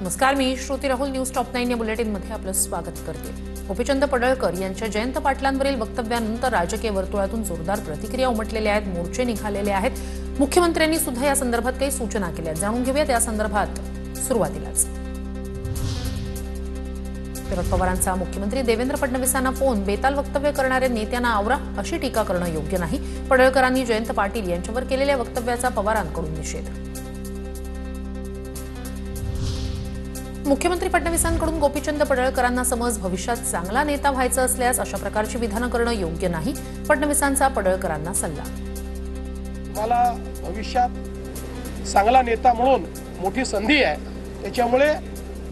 नमस्कार, मी Shruti Rahul. News top 9 या बुलेटिनमध्ये आपलं स्वागत करते. गोपीचंद पडळकर यांच्या जयंत पाटलांवरील वक्तव्यानंतर राजकीय वर्तुळातून जोरदार प्रतिक्रिया उमटलेल्या आहेत. मोर्चे निघालेले आहेत. मुख्यमंत्र्यांनी सुद्धा या संदर्भात काही सूचना केल्या आहेत. जाणून घेऊयात या संदर्भात. सुरुवातीलाच शरद पवारांचा मुख्यमंत्री देवेंद्र फडणवीसांना फोन. बेताल वक्तव्य करणाऱ्या नेत्यांना आवरा, अशी टीका करणं योग्य नाही. पडळकरांनी जयंत पाटील यांच्यावर केलेल्या वक्तव्याचा पवारांकडून निषेध. मुख्यमंत्री फडणवीसांकडून गोपीचंद पडळकरांना समज भविष्यात चांगला नेता व्हायचं असल्यास अशा प्रकारची विधानं करणं योग्य नाही. फडणवीसांचा पडळकरांना सल्ला. तुम्हाला भविष्यात चांगला नेता म्हणून मोठी संधी आहे, त्याच्यामुळे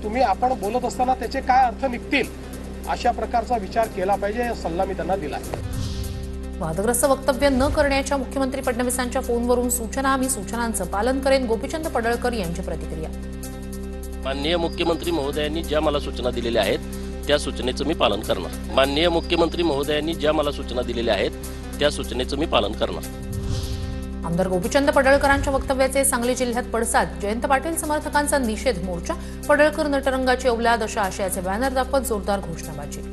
तुम्ही आपण बोलत असताना त्याचे काय अर्थ निघतील अशा प्रकारचा विचार केला पाहिजे, हा सल्ला मी त्यांना दिला आहे. वादग्रस्त वक्तव्य न करण्याच्या मुख्यमंत्री फडणवीसांच्या फोनवरून सूचना. मी सूचनांचं पालन करेन. गोपीचंद पडळकर यांची प्रतिक्रिया. माननीय मुख्यमंत्री महोदयांनी ज्या मला सूचना दिलेल्या आहेत त्या सूचनेचं मी पालन करणार. माननीय मुख्यमंत्री महोदयांनी ज्या मला सूचना दिलेल्या आहेत त्या सूचनेचं मी पालन करणार. आमदार गोपीचंद पडळकरांच्या वक्तव्याचे सांगली जिल्ह्यात पडसाद. जयंत पाटील समर्थकांचा निषेध मोर्चा. पडळकर नटरंगाची औलाद अशा आशयाचे बॅनर दाखवत जोरदार घोषणाबाजी.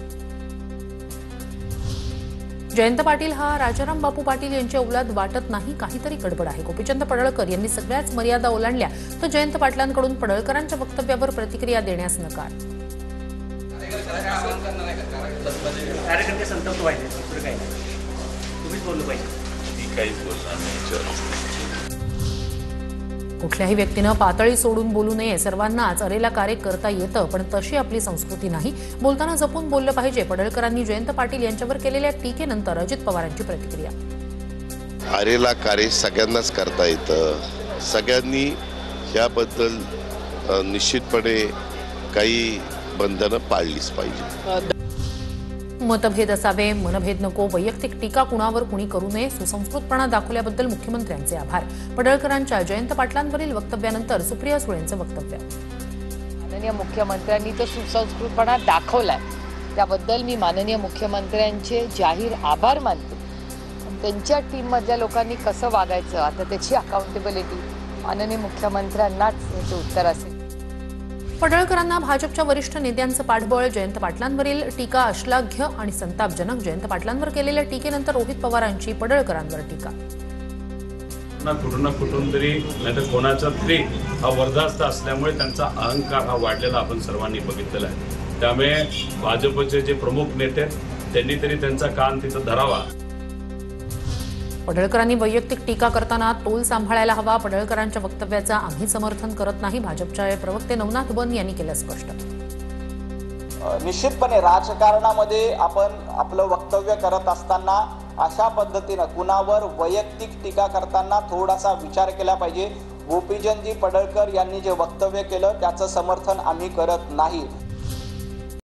जयंत पाटील हा राजाराम बापू पाटील यांची औलाद वाटत नाही, काहीतरी गडबड आहे. गोपीचंद पडळकर यांनी सगळ्याच मर्यादा ओलांडल्या तर जयंत पाटलांकडून पडळकरांच्या वक्तव्यावर प्रतिक्रिया देण्यास नकार. कार्यकर्ते संतप्त व्हायचे, दुसरं काही नाही. तुम्हीच बोललं पाहिजे. कुठल्याही व्यक्तीनं पातळी सोडून बोलू नये. सर्वांनाच अरेला कार्य करता येतं, पण तशी आपली संस्कृती नाही. बोलताना जपून बोललं पाहिजे. पडळकरांनी जयंत पाटील यांच्यावर केलेल्या टीकेनंतर अजित पवारांची प्रतिक्रिया. अरेला कार्य सगळ्यांनाच करता येतं. सगळ्यांनी याबद्दल निश्चितपणे काही बंधनं पाळलीच पाहिजे. मतभेद असावे, मनभेद नको. वैयक्तिक टीका कुणावर कुणी करू नये. सुसंस्कृतपणा दाखवल्याबद्दल मुख्यमंत्र्यांचे आभार. पडळकरांच्या जयंत पाटलांवरील वक्तव्यानंतर सुप्रिया सुळेंचं वक्तव्य. माननीय मुख्यमंत्र्यांनी तो सुसंस्कृतपणा दाखवलाय, त्याबद्दल मी माननीय मुख्यमंत्र्यांचे जाहीर आभार मानते. त्यांच्या टीममधल्या लोकांनी कसं वागायचं, आता त्याची अकाउंटेबिलिटी माननीय मुख्यमंत्र्यांनाच याचं उत्तर असेल. पडळकरांना भाजपच्या वरिष्ठ नेत्यांचं पाठबळ. जयंत पाटलांवरील टीका अश्लाघ्य आणि संतापजनक. जयंत पाटलांवर केलेल्या टीकेनंतर रोहित पवारांची पडळकरांवर टीका. कुठून तरी नाही तर कोणाचा तरी हा वरदास्त असल्यामुळे त्यांचा अहंकार हा वाढलेला आपण सर्वांनी बघितलेला आहे. त्यामुळे भाजपचे जे प्रमुख नेते त्यांनी तरी त्यांचा कान तिथं धरावा. पडळकरांनी वैयक्तिक टीका करताना तोल सांभाळायला हवा. पडळकरांच्या वक्तव्याचा आम्ही समर्थन करत नाही. भाजपच्या प्रवक्ते नवनाथ बन यांनी केलं स्पष्ट. निश्चितपणे राजकारणामध्ये आपण आपलं वक्तव्य करत असताना अशा पद्धतीनं कुणावर वैयक्तिक टीका करताना थोडासा विचार केला पाहिजे. गोपीचंदजी पडळकर यांनी जे वक्तव्य केलं त्याचं समर्थन आम्ही करत नाही.